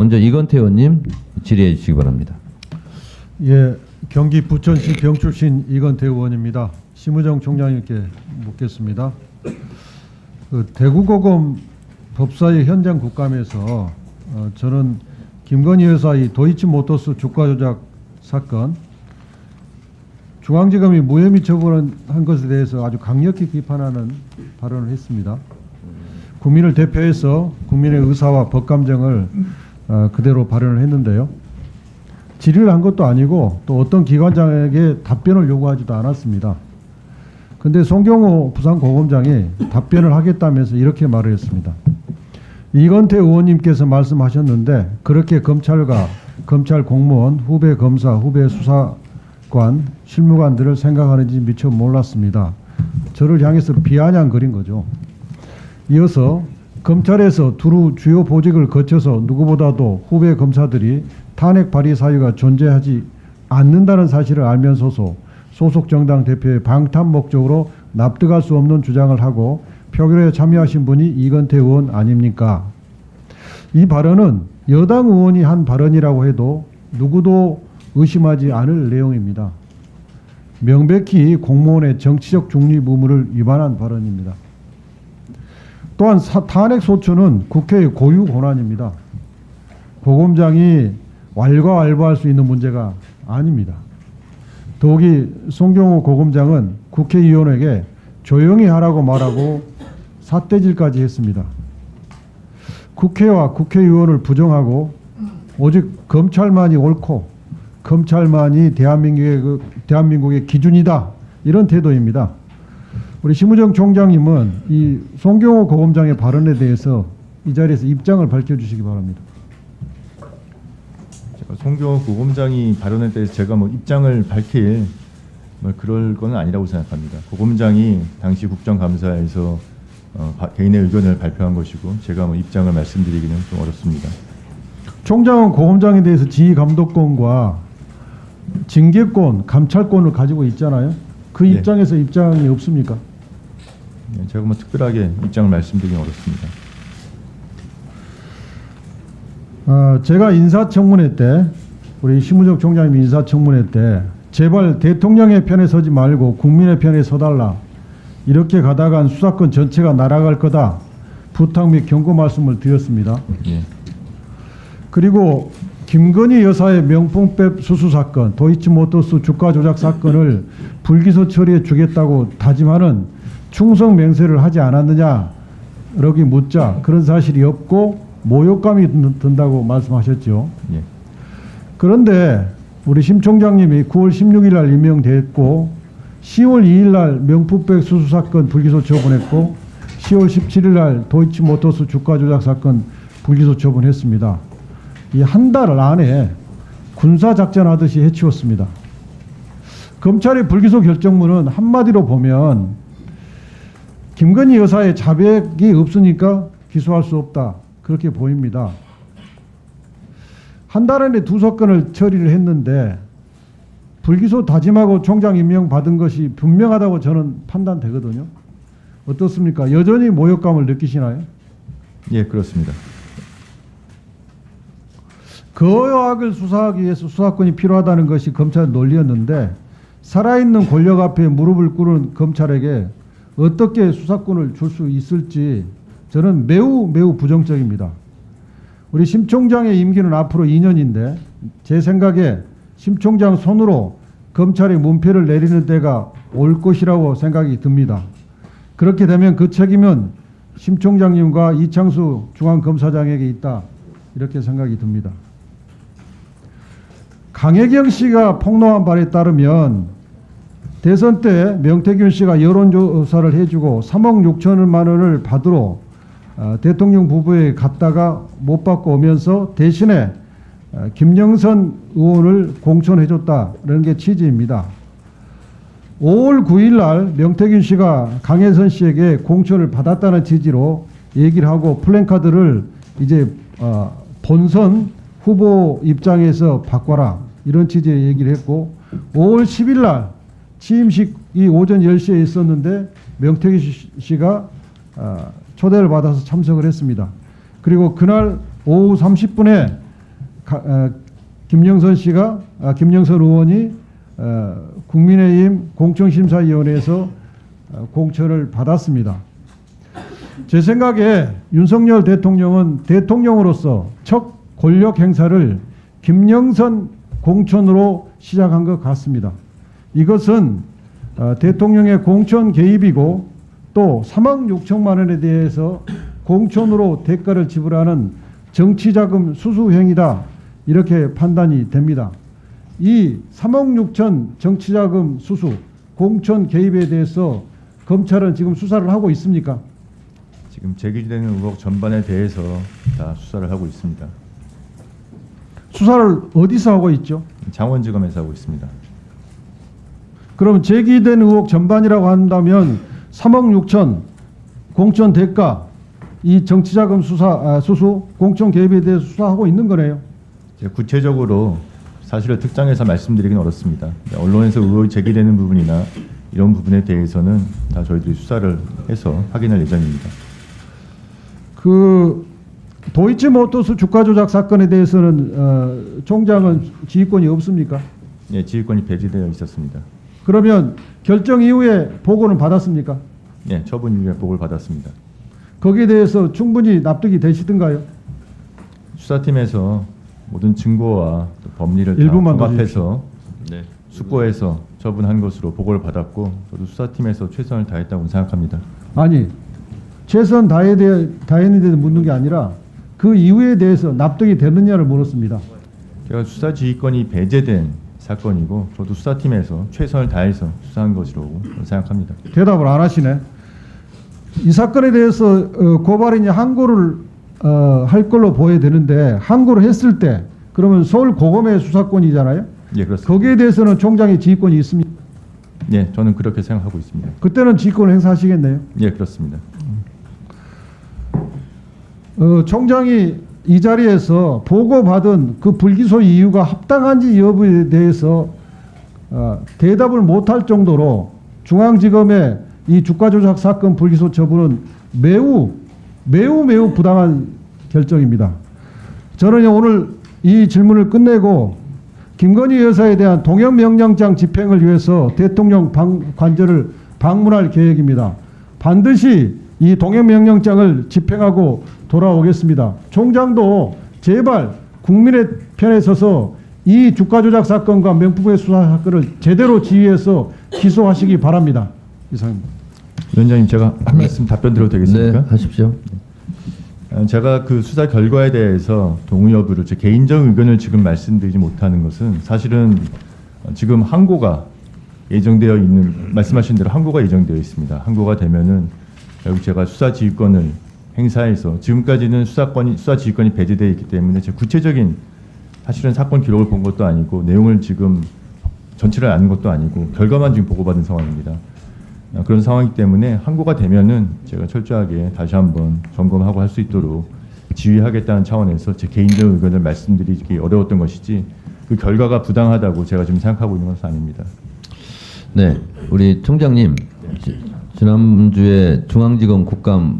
먼저 이건태 의원님 질의해 주시기 바랍니다. 예, 경기 부천시 병출신 이건태 의원입니다. 심우정 총장님께 묻겠습니다. 그 대구고검 법사위 현장 국감에서 저는 김건희 여사의 도이치모터스 주가 조작 사건 중앙지검이 무혐의 처분한 것에 대해서 아주 강력히 비판하는 발언을 했습니다. 국민을 대표해서 국민의 의사와 법감정을 그대로 발언을 했는데요. 질의를 한 것도 아니고 또 어떤 기관장에게 답변을 요구하지도 않았습니다. 그런데 송경호 부산고검장이 답변을 하겠다면서 이렇게 말을 했습니다. 이건태 의원님께서 말씀하셨는데 그렇게 검찰과 검찰 공무원, 후배 검사, 후배 수사관, 실무관들을 생각하는지 미처 몰랐습니다. 저를 향해서 비아냥거린 거죠. 이어서 검찰에서 두루 주요 보직을 거쳐서 누구보다도 후배 검사들이 탄핵 발의 사유가 존재하지 않는다는 사실을 알면서도 소속 정당 대표의 방탄 목적으로 납득할 수 없는 주장을 하고 표결에 참여하신 분이 이건태 의원 아닙니까? 이 발언은 여당 의원이 한 발언이라고 해도 누구도 의심하지 않을 내용입니다. 명백히 공무원의 정치적 중립 의무를 위반한 발언입니다. 또한 탄핵 소추는 국회의 고유 권한입니다. 고검장이 왈가왈부할 수 있는 문제가 아닙니다. 더욱이 송경호 고검장은 국회의원에게 조용히 하라고 말하고 삿대질까지 했습니다. 국회와 국회의원을 부정하고 오직 검찰만이 옳고 검찰만이 대한민국의 기준이다, 이런 태도입니다. 우리 심우정 총장님은 이 송경호 고검장의 발언에 대해서 이 자리에서 입장을 밝혀주시기 바랍니다. 송경호 고검장이 발언에 대해서 제가 입장을 밝힐 그럴 건 아니라고 생각합니다. 고검장이 당시 국정감사에서 개인의 의견을 발표한 것이고 제가 입장을 말씀드리기는 좀 어렵습니다. 총장은 고검장에 대해서 지휘 감독권과 징계권, 감찰권을 가지고 있잖아요. 그 네. 입장에서 입장이 없습니까? 제가 특별하게 입장을 말씀드리기는 어렵습니다. 제가 인사청문회 때, 우리 심우정 총장님 인사청문회 때 제발 대통령의 편에 서지 말고 국민의 편에 서달라, 이렇게 가다간 수사권 전체가 날아갈 거다 부탁 및 경고 말씀을 드렸습니다. 예. 그리고 김건희 여사의 명품백 수수 사건, 도이치모터스 주가 조작 사건을 불기소 처리해 주겠다고 다짐하는 충성 맹세를 하지 않았느냐 이렇게 묻자 그런 사실이 없고 모욕감이 든다고 말씀하셨죠. 예. 그런데 우리 심 총장님이 9월 16일 날 임명됐고 10월 2일 날 명품백 수수 사건 불기소 처분했고 10월 17일 날 도이치모터스 주가 조작 사건 불기소 처분했습니다. 이 한 달 안에 군사작전 하듯이 해치웠습니다. 검찰의 불기소 결정문은 한마디로 보면 김건희 여사의 자백이 없으니까 기소할 수 없다, 그렇게 보입니다. 한 달 안에 두 사건을 처리를 했는데 불기소 다짐하고 총장 임명 받은 것이 분명하다고 저는 판단되거든요. 어떻습니까? 여전히 모욕감을 느끼시나요? 예, 그렇습니다. 그 여악을 수사하기 위해서 수사권이 필요하다는 것이 검찰의 논리였는데 살아있는 권력 앞에 무릎을 꿇은 검찰에게 어떻게 수사권을 줄 수 있을지 저는 매우 부정적입니다. 우리 심 총장의 임기는 앞으로 2년인데 제 생각에 심 총장 손으로 검찰의 문패를 내리는 때가 올 것이라고 생각이 듭니다. 그렇게 되면 그 책임은 심 총장님과 이창수 중앙검사장에게 있다, 이렇게 생각이 듭니다. 강혜경 씨가 폭로한 바에 따르면 대선 때 명태균 씨가 여론조사를 해주고 3억 6천만 원을 받으러 대통령 부부에 갔다가 못 받고 오면서 대신에 김영선 의원을 공천해줬다는 게 취지입니다. 5월 9일 날 명태균 씨가 강혜선 씨에게 공천을 받았다는 취지로 얘기를 하고 플랜카드를 이제 본선 후보 입장에서 바꿔라, 이런 취지의 얘기를 했고 5월 10일 날 취임식이 오전 10시에 있었는데 명태균 씨가 초대를 받아서 참석을 했습니다. 그리고 그날 오후 30분에 김영선 의원이 국민의힘 공청심사위원회에서 공천을 받았습니다. 제 생각에 윤석열 대통령은 대통령으로서 첫 권력 행사를 김영선 공천으로 시작한 것 같습니다. 이것은 대통령의 공천 개입이고 또 3억 6천만 원에 대해서 공천으로 대가를 지불하는 정치자금 수수 행위다, 이렇게 판단이 됩니다. 이 3억 6천 정치자금 수수 공천 개입에 대해서 검찰은 지금 수사를 하고 있습니까? 지금 제기되는 의혹 전반에 대해서 다 수사를 하고 있습니다. 수사를 어디서 하고 있죠? 장원지검에서 하고 있습니다. 그럼 제기된 의혹 전반이라고 한다면 3억 6천 공천 대가, 이 정치자금 수수 공천 개입에 대해서 수사하고 있는 거네요. 제가 구체적으로 사실을 특정해서 말씀드리기는 어렵습니다. 언론에서 의혹이 제기되는 부분이나 이런 부분에 대해서는 다 저희들이 수사를 해서 확인할 예정입니다. 그 도이치모터스 주가 조작 사건에 대해서는 총장은 지휘권이 없습니까? 예, 지휘권이 배제되어 있었습니다. 그러면 결정 이후에 보고는 받았습니까? 예, 처분 이후에 보고를 받았습니다. 거기에 대해서 충분히 납득이 되시던가요? 수사팀에서 모든 증거와 또 법리를 다 일부만 더 종합해서 숙고해서 처분한 것으로 보고를 받았고, 저도 수사팀에서 최선을 다했다고 생각합니다. 아니, 최선 다했는데 묻는 게 아니라 그 이유에 대해서 납득이 되느냐를 물었습니다. 제가 수사 지휘권이 배제된 사건이고, 저도 수사팀에서 최선을 다해서 수사한 것으로 생각합니다. 대답을 안 하시네. 이 사건에 대해서 고발인이 항고를 할 걸로 보여야 되는데, 항고를 했을 때 그러면 서울 고검의 수사권이잖아요. 예, 그렇습니다. 거기에 대해서는 총장의 지휘권이 있습니다. 예, 저는 그렇게 생각하고 있습니다. 그때는 지휘권을 행사하시겠네요. 예, 그렇습니다. 총장이 이 자리에서 보고받은 그 불기소 이유가 합당한지 여부에 대해서 대답을 못할 정도로 중앙지검의 이 주가 조작 사건 불기소 처분은 매우 부당한 결정입니다. 저는 오늘 이 질문을 끝내고 김건희 여사에 대한 동행명령장 집행을 위해서 대통령 관저를 방문할 계획입니다. 반드시 이 동행명령장을 집행하고 돌아오겠습니다. 총장도 제발 국민의 편에 서서 이 주가 조작 사건과 명품의 수사 사건을 제대로 지휘해서 기소하시기 바랍니다. 이상입니다. 위원장님, 제가 한 말씀 답변 드려도 되겠습니까? 네, 하십시오. 제가 그 수사 결과에 대해서 동의 여부를 제 개인적 의견을 지금 말씀드리지 못하는 것은, 사실은 지금 항고가 예정되어 있는, 말씀하신 대로 항고가 예정되어 있습니다. 항고가 되면은 결국 제가 수사 지휘권을 행사해서, 지금까지는 수사 지휘권이 배제되어 있기 때문에 제 구체적인 사실은 사건 기록을 본 것도 아니고 내용을 지금 전체를 아는 것도 아니고 결과만 지금 보고받은 상황입니다. 그런 상황이기 때문에 항고가 되면은 제가 철저하게 다시 한번 점검하고 할 수 있도록 지휘하겠다는 차원에서 제 개인적 의견을 말씀드리기 어려웠던 것이지, 그 결과가 부당하다고 제가 지금 생각하고 있는 것은 아닙니다. 네, 우리 총장님, 지난주에 중앙지검 국감